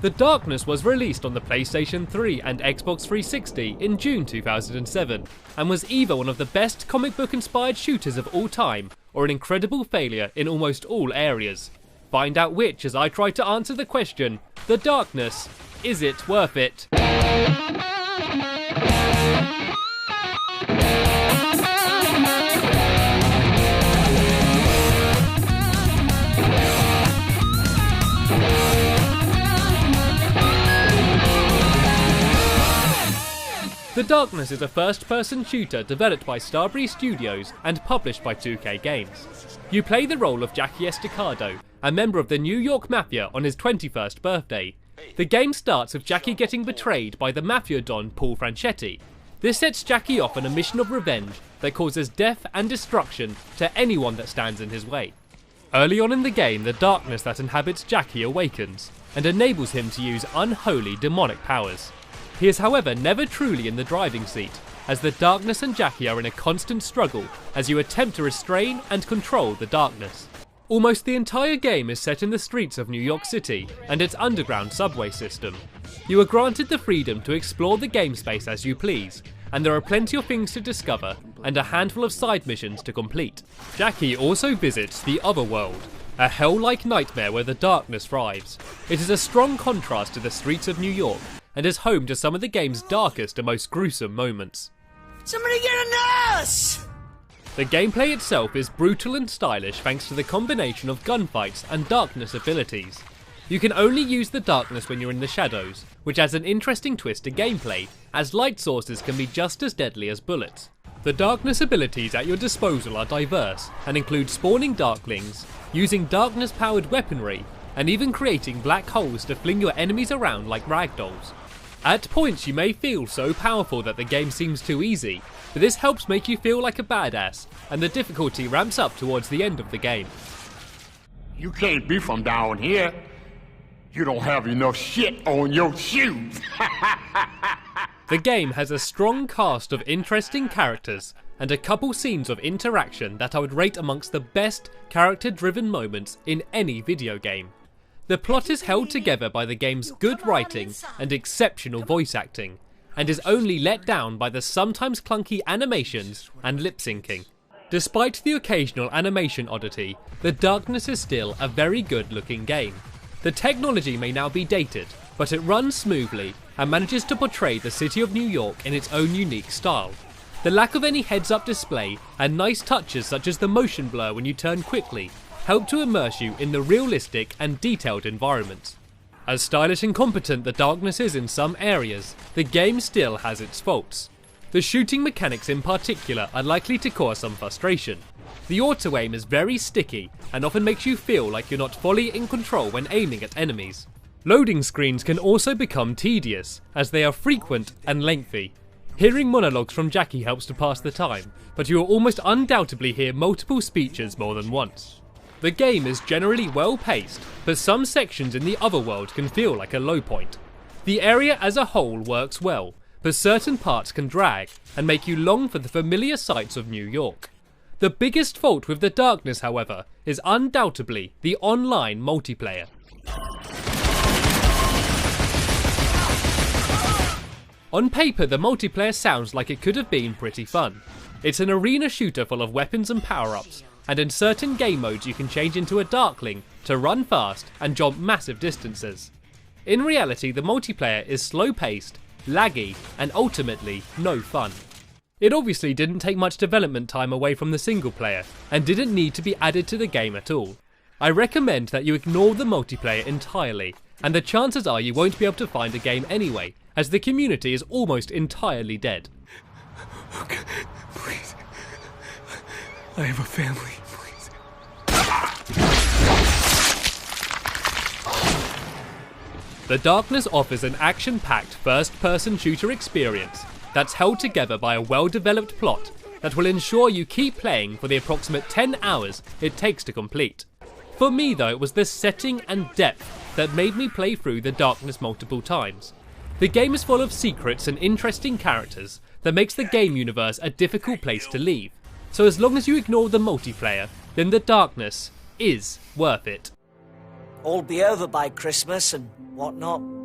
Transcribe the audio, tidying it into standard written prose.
The Darkness was released on the PlayStation 3 and Xbox 360 in June 2007, and was either one of the best comic book inspired shooters of all time, or an incredible failure in almost all areas. Find out which as I try to answer the question, The Darkness, is it worth it? The Darkness is a first-person shooter developed by Starbreeze Studios and published by 2K Games. You play the role of Jackie Estacado, a member of the New York Mafia on his 21st birthday. The game starts with Jackie getting betrayed by the Mafia Don Paul Franchetti. This sets Jackie off on a mission of revenge that causes death and destruction to anyone that stands in his way. Early on in the game, the darkness that inhabits Jackie awakens, and enables him to use unholy demonic powers. He is however never truly in the driving seat, as the Darkness and Jackie are in a constant struggle as you attempt to restrain and control the Darkness. Almost the entire game is set in the streets of New York City and its underground subway system. You are granted the freedom to explore the game space as you please, and there are plenty of things to discover and a handful of side missions to complete. Jackie also visits the Otherworld, a hell-like nightmare where the Darkness thrives. It is a strong contrast to the streets of New York, and is home to some of the game's darkest and most gruesome moments. Somebody get a nurse! The gameplay itself is brutal and stylish thanks to the combination of gunfights and darkness abilities. You can only use the darkness when you're in the shadows, which adds an interesting twist to gameplay, as light sources can be just as deadly as bullets. The darkness abilities at your disposal are diverse, and include spawning darklings, using darkness powered weaponry, and even creating black holes to fling your enemies around like ragdolls. At points you may feel so powerful that the game seems too easy, but this helps make you feel like a badass, and the difficulty ramps up towards the end of the game. You can't be from down here. You don't have enough shit on your shoes. The game has a strong cast of interesting characters, and a couple scenes of interaction that I would rate amongst the best character-driven moments in any video game. The plot is held together by the game's good writing and exceptional voice acting, and is only let down by the sometimes clunky animations and lip-syncing. Despite the occasional animation oddity, The Darkness is still a very good looking game. The technology may now be dated, but it runs smoothly and manages to portray the city of New York in its own unique style. The lack of any heads-up display and nice touches such as the motion blur when you turn quickly help to immerse you in the realistic and detailed environments. As stylish and competent The Darkness is in some areas, the game still has its faults. The shooting mechanics in particular are likely to cause some frustration. The auto-aim is very sticky and often makes you feel like you're not fully in control when aiming at enemies. Loading screens can also become tedious, as they are frequent and lengthy. Hearing monologues from Jackie helps to pass the time, but you will almost undoubtedly hear multiple speeches more than once. The game is generally well paced, but some sections in the Otherworld can feel like a low point. The area as a whole works well, but certain parts can drag and make you long for the familiar sights of New York. The biggest fault with The Darkness, however, is undoubtedly the online multiplayer. On paper, the multiplayer sounds like it could have been pretty fun. It's an arena shooter full of weapons and power-ups, and in certain game modes you can change into a Darkling to run fast and jump massive distances. In reality, the multiplayer is slow-paced, laggy, and ultimately no fun. It obviously didn't take much development time away from the single player, and didn't need to be added to the game at all. I recommend that you ignore the multiplayer entirely, and the chances are you won't be able to find a game anyway, as the community is almost entirely dead. Okay, please. I have a family, please. The Darkness offers an action-packed first-person shooter experience that's held together by a well-developed plot that will ensure you keep playing for the approximate 10 hours it takes to complete. For me though, it was the setting and depth that made me play through The Darkness multiple times. The game is full of secrets and interesting characters that makes the game universe a difficult place to leave. So as long as you ignore the multiplayer, then The Darkness is worth it. all be over by Christmas and whatnot.